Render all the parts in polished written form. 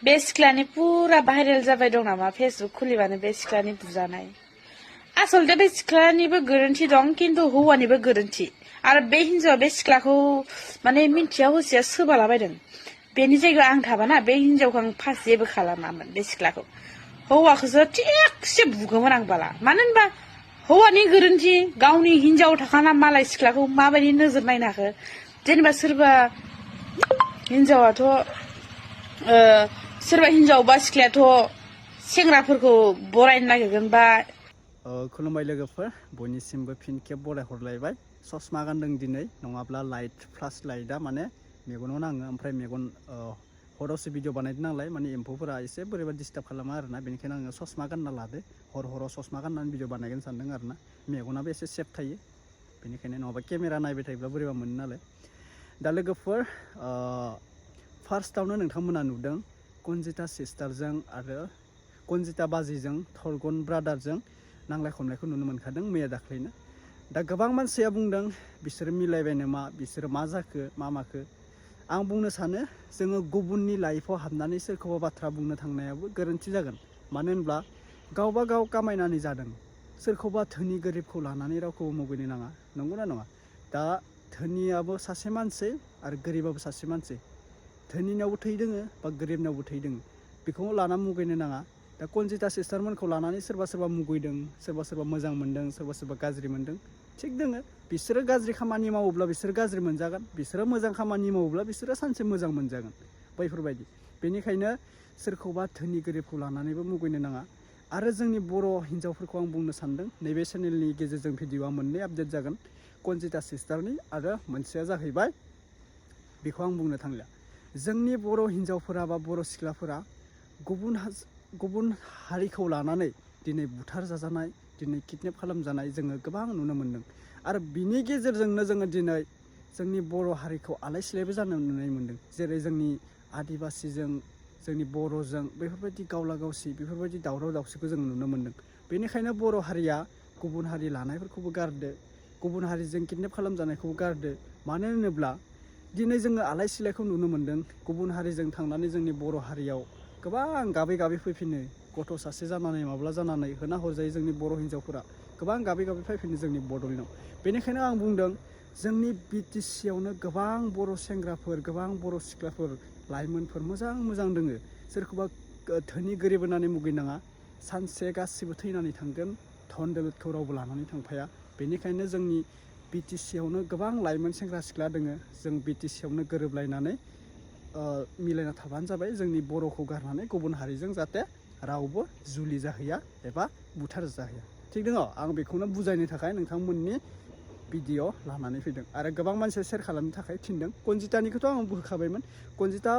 बे सिख्लानि पुरा भाइरेल जाबाय दं नामा फेसबुक खुलिबानो बे सिख्लानि बुजानाय आसलते बे सिख्लानिबो गोरोन्थि दं किन्तु हौवानिबो गोरोन्थि आरो बे हिन्जावा बे सिख्लाखौ माने मिन्थिया हसिया सोबालाबायदों बेनि जायगायाव आं थाबाना बे हिन्जावखौ आं फास जेबो खालामामोन बे सिख्लाखौ हौवाखौसो थिगसे बुगौमोन आं बाला मानो होनबा हौवानि गोरोन्थि गावनि हिन्जाव थाखाना मालाय सिख्लाखौ माबायदि नोजोर नायनो हाखो जेनेबा सोरबा हिन्जावाथ' सोरबा हिन्जाव बा सिख्लायाथ' सेंग्राफोरखौ बरायनो नागिरगोन बा खुलुमबाय लोगोफोर बयनिसिमबो फिन खेब बरायहरलायबाय ससमा गानदों दिनै नङाब्ला लाइट फ्लास लाइटआ माने मेगनाव नाङो ओमफ्राय मेगन हरावसो भिडिअ बानायदों नालाय माने एम्फौफोरा एसे बोरैबा डिस्टार्ब खालामो आरोना बेनिखायनो आङो ससमा गानना लादो हराव ससमा गाननानै भिडिअ बानायगोन सानदों आरोना मेगनाबो एसे सेफ थायो बेनिखायनो नङाबा केमेरा नायबाय थायोब्ला बोरैबा मोनो नालाय दा लोगोफोर फार्स्टआवनो नोंथांमोना नुदों कनजिता सिस्टारजों आरो कनजिता बाजिजों थरगन ब्रादारजों नांलाय खमलायखौ नुनो मोनखादों मैया दाख्लैनो दा गोबां मानसिया बुंदों बिसोरो मिलायबाय नामा बिसोरो मा जाखो मा माखो आं बुंनो सानो जोङो गुबुननि लाइफआव हाबनानै सोरखौबा बाथ्रा बुंनो थांनायाबो गोरोन्थि जागोन मानो होनब्ला गावबा गाव कामायनानै जादों सोरखौबा धोनि गोरिबखौ लानानै रावखौबो मुगैनो नाङा नंगौना नङा दा धोनियाबो सासे मानसि आरो गोरिबाबो सासे मानसि धोनिनावबो थै दोङो बा गोरिबनावबो थै दोङो बेखौ लाना मुगैनो नाङा दा कनजिता सिस्टारमोनखौ लानानै सोरबा मुगैदों सोरबा मोजां मोनदों सोरबा गाज्रि मोनदों थिग दोङो बिसोरो गाज्रि खामानि मावोब्ला बिसोरो गाज्रि मोनजागोन बिसोरो मोजां खामानि मावोब्ला बिसोरो सानसे मोजां मोनजागोन बैफोरबायदि बेनिखायनो सोरखौबा धोनि गोरिबखौ लानानैबो मुगैनो नाङा आरो जोंनि बर' हिन्जावफोरखौ आं बुंनो सानदों नैबे चेनेलनि गेजेरजों भिडिअआ मोननै आपडेट जागोन कनजिता सिस्टारनि आरो मोनसेया जाहैबाय बेखौ आं बुंनो थांलिया जोंनि बर' हिन्जावफोरा बा बर' सिख्लाफोरा गुबुन हारिखौ लानानै दिनै बुथार जाजानाय दिनै किडनेप खालामजानाय जोङो गोबां नुनो मोन्दों आरो बिनि गेजेरजोंनो जोङो दिनै जोंनि बर' हारिखौ आलाय सिलायबो जानो नुनो मोन्दों जेरै जोंनि आदिबासिजों जोंनि बर'जों बेफोरबायदि गावला गावसि बेफोरबायदि दावराव दावसिखौ जों नुनो मोन्दों बेनिखायनो बर' हारिया गुबुन हारि लानायफोरखौबो गारदो गुबुन हारिजों किडनेप खालामजानायखौबो गारदो मानो होनोब्ला दिनै जोङो आलाय सिलायखौ नुनो मोन्दों गुबुन हारिजों थांनानै जोंनि बर' हारियाव गोबां गाबै फैफिनो गथ' सासे जानानै माब्ला जानानै होना हरजायो जोंनि बर' हिन्जावफोरा गोबां गाबै फैफिनो जोंनि बड'लेण्डआव बेनिखायनो आं बुंदों जोंनि बिटिसियावनो गोबां बर' सेंग्राफोर गोबां बर' सिख्लाफोर लाइमोनफोर मोजां दोङो सोरखौबा धोनि गोरिब होननानै मुगैनाङा सानसे गासिबो थैनानै थांगोन धन दौलतखौ रावबो लानानै थांफाया बेनिखायनो जोंनि बिटिसियावनो गोबां लाइमोन सेंग्रा सिख्ला दोङो जों बिटिसियावनो गोरोबलायनानै मिलायना थाबानो जाबाय जोंनि बर'खौ गारनानै गुबुन हारिजों जाहाथे रावबो जुलि जाहैया एबा बुथार जाहैया थिग दङ आं बेखौनो बुजायनो थाखाय नोंथांमोननि भिडिअ लानानै फैदों आरो गोबां मानसिया शेयार खालामनो थाखाय थिनदों कनजितानिखौथ' आं होखाबायमोन कनजिता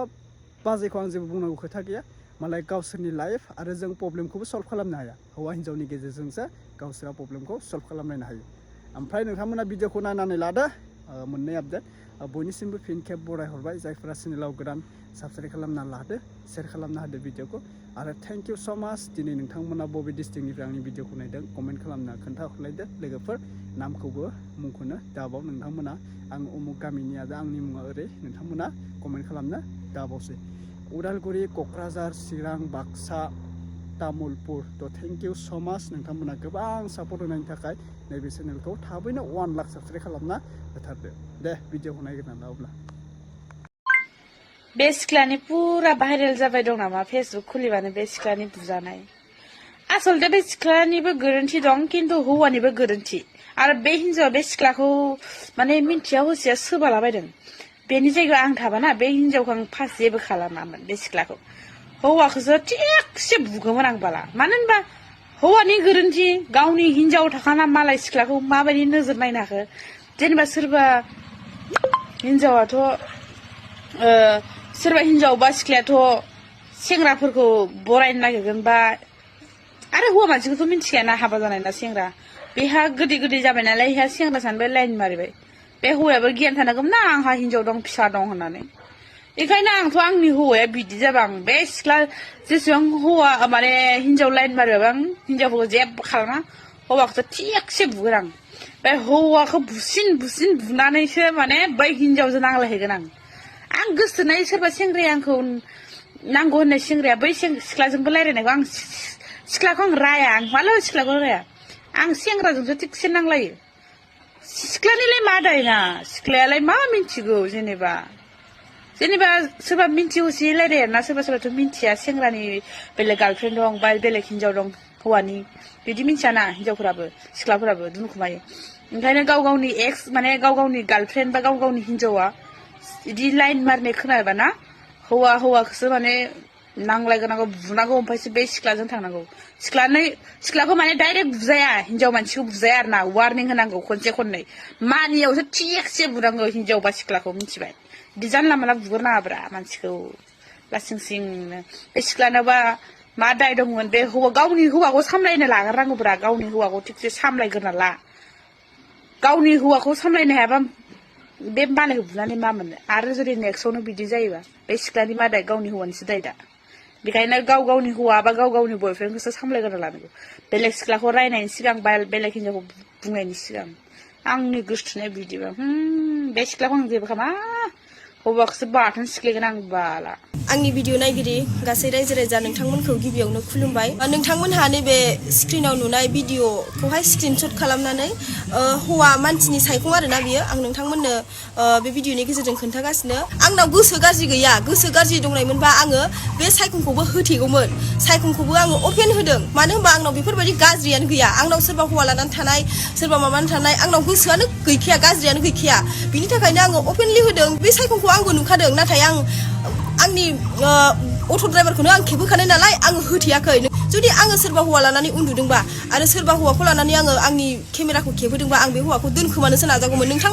बाजैखौ आं जेबो बुंनांगौ खोथा गैया मालाय गावसोरनि लाइफ आरो जों प्रब्लेमखौबो सल्भ खालामनो हाया हौवा हिन्जावनि गेजेरजोंसो गावसोरा प्रब्लेमखौ सल्भ खालामलायनो हायो ओमफ्राय नोंथांमोना भिडिअखौ नायनानै लादो मोननै आपडेट बयनिसिमबो फिन खेब बरायहरबाय जायफोरा चेनेलाव गोदान साबस्क्राइब खालामना लादो शेयार खालामना होदो भिडिअखौ आरो थेंक इउ स' माच दिनै नोंथांमोना बबे डिस्ट्रिक्टनिफ्राय आंनि भिडिअखौ नायदों कमेन्ट खालामना खोन्थाहरलायदो लोगोफोर नामखौबो मुंखौनो दाबाव नोंथांमोना आं उमुक गामिनि आरो आंनि मुङा ओरै नोंथांमोना कमेन्ट खालामनो दाबावसै उदालगुरि क'क्राझार चिरां बाक्सा तामुलपुर थ' थेंक इउ स' माच नोंथांमोना गोबां सापर्ट होनायनि थाखाय नैबे चेनेलखौ थाबैनो 1 लाख साबस्क्राइब खालामना होथारदो दे भिडिअखौ नायग्रोना ला अब्ला बे सिख्लानि पुरा भाइरेल जाबाय दं नामा फेसबुक खुलिबानो बे सिख्लानि बुजानाय आसलते बे सिख्लानिबो गोरोन्थि दं किन्तु हौवानिबो गोरोन्थि आरो बे हिन्जावा बे सिख्लाखौ माने मिन्थिया हसिया सोबालाबायदों बेनि जायगायाव आं थाबाना बे हिन्जावखौ आं फास जेबो खालामामोन बे सिख्लाखौ हौवाखौसो थिगसे बुगौमोन आं बाला मानो होनबा हौवानि गोरोन्थि गावनि हिन्जाव थाखाना मालाय सिख्लाखौ माबायदि नोजोर नायनो हाखो जेनेबा सोरबा हिन्जावाथ' सोरबा हिन्जाव बा सिख्लायाथ' सेंग्राफोरखौ बरायनो नागिरगोन बा आरो हौवा मानसिखौथ' मिन्थिखायाना हाबा जानाय ना सेंग्रा बेहा गोदै जाबाय नालाय बेहा सेंग्रा सानबाय लाइन मारिबाय बे हौवायाबो गियान थानांगोन ना आंहा हिन्जाव दं फिसा दं होननानै बेखायनो आंथ' आंनि हौवाया बिदि जाबा आं बे सिख्ला जेसेबां हौवा माने हिन्जाव लाइन मारिबाबो आं हिन्जावफोरखौ जेबो खालामा हौवाखौथ' थिगसे बुगोन आं बे हौवाखौ बुसिन बुनानैसो माने बै हिन्जावजों नांलायहैगोन आं गोसोनाय सोरबा सेंग्राया आंखौ नांगौ होननाय सेंग्राया बै सिख्लाजोंबो रायलायनायखौ आं सिख्लाखौ आं राया आं माला सिख्लाखौ राया आं सेंग्राजोंसो थिगसे नांलायो सिख्लानिलाय मा दायना सिख्लायालाय मा मिन्थिगौ जेनेबा सोरबा मिन्थिगौसि रायलायो ना सोरबा सोरबाथ' मिन्थिया सेंग्रानि बेलेग गार्लफ्रेन्ड दं बा बेलेग हिनजाव दं हौवानि बिदि मिन्थियाना हिनजावफोराबो सिख्लाफोराबो दुनखुमायो ओंखायनो गाव गावनि एक्स माने गाव गावनि गार्लफ्रेन्ड बा गाव गावनि हिनजावा बिदि लाइन मारनाय खोनाबा ना हौवाखौसो माने नांलायगोनांगौ बुनांगौ ओमफ्रायसो बे सिख्लाजों थांनांगौ सिख्लाखौ माने डाइरेक्ट बुजाया हिनजाव मानसिखौ बुजाया आरो ना वार्निं होनांगौ खनसे खननै मानियावसो थिगसे बुनांगौ हिनजाव बा सिख्लाखौ मिथिबाय बिदि जानला मानला बुगोरनाङाब्रा मानसिखौ लासिं सिंनो बे सिख्लानोबा मा दाय दंमोन बे गावनि हौवाखौ सामलायनो लाग्रोनांगौब्रा गावनि हौवाखौ थिगसे सामलायग्रोना ला गावनि हौवाखौ सामलायनो हायाबा बे मालायखौ बुनानै मा मोनो आरो जुदि नेक्स्टआवनो बिदि जायोबा बे सिख्लानि मा दाय गावनि हौवानिसो दाय दा बेखायनो गाव गावनि हौवा बा गाव गावनि बयफ्रेन्डखौसो सामलायग्रोना लानांगौ बेलेग सिख्लाखौ रायनायनि सिगां बा बेलेग हिनजावखौ बुंनायनि सिगां आंनि गोसोथोनाय बिदिबा बे सिख्लाखौ आं जेबो खालामा हौवाखौसो बाथोन सिख्लेगोन आं बाला आंनि भिडिअ नायगिरि गासै रायजो राजा नोंथांमोनखौ गिबियावनो खुलुमबाय नोंथांमोनहा नैबे स्क्रिनाव नुनाय भिडिअखौहाय स्क्रिनशट खालामनानै हौवा मानसिनि सायखं आरोना बियो आं नोंथांमोननो बे भिडिअनि गेजेरजों खोन्थागासिनो आंनाव गोसो गाज्रि गैया गोसो गाज्रि दंनायमोनबा आङो बे सायखंखौबो होथेगौमोन सायखंखौबो आङो अपेन होदों मानो होनबा आंनाव बेफोरबायदि गाज्रियानो गैया आंनाव सोरबा हौवा लानानै थानाय सोरबा माबानानै थानाय आंनाव गोसोआनो गैखाया गाज्रियानो गैखाया बिनि थाखायनो आङो अपेनलि होदों बे सायखंखौ आंबो नुखादों नाथाय आंनि अट' ड्राइभारखौनो आं खेबहोखानाय नालाय आङो होथेयाखै जुदि आङो सोरबा हौवा लानानै उन्दुदोंबा आरो सोरबा हौवाखौ लानानै आङो आंनि केमेराखौ खेबहोदोंबा आं बे हौवाखौ दोनखोमानोसो नाजागौमोन नोंथां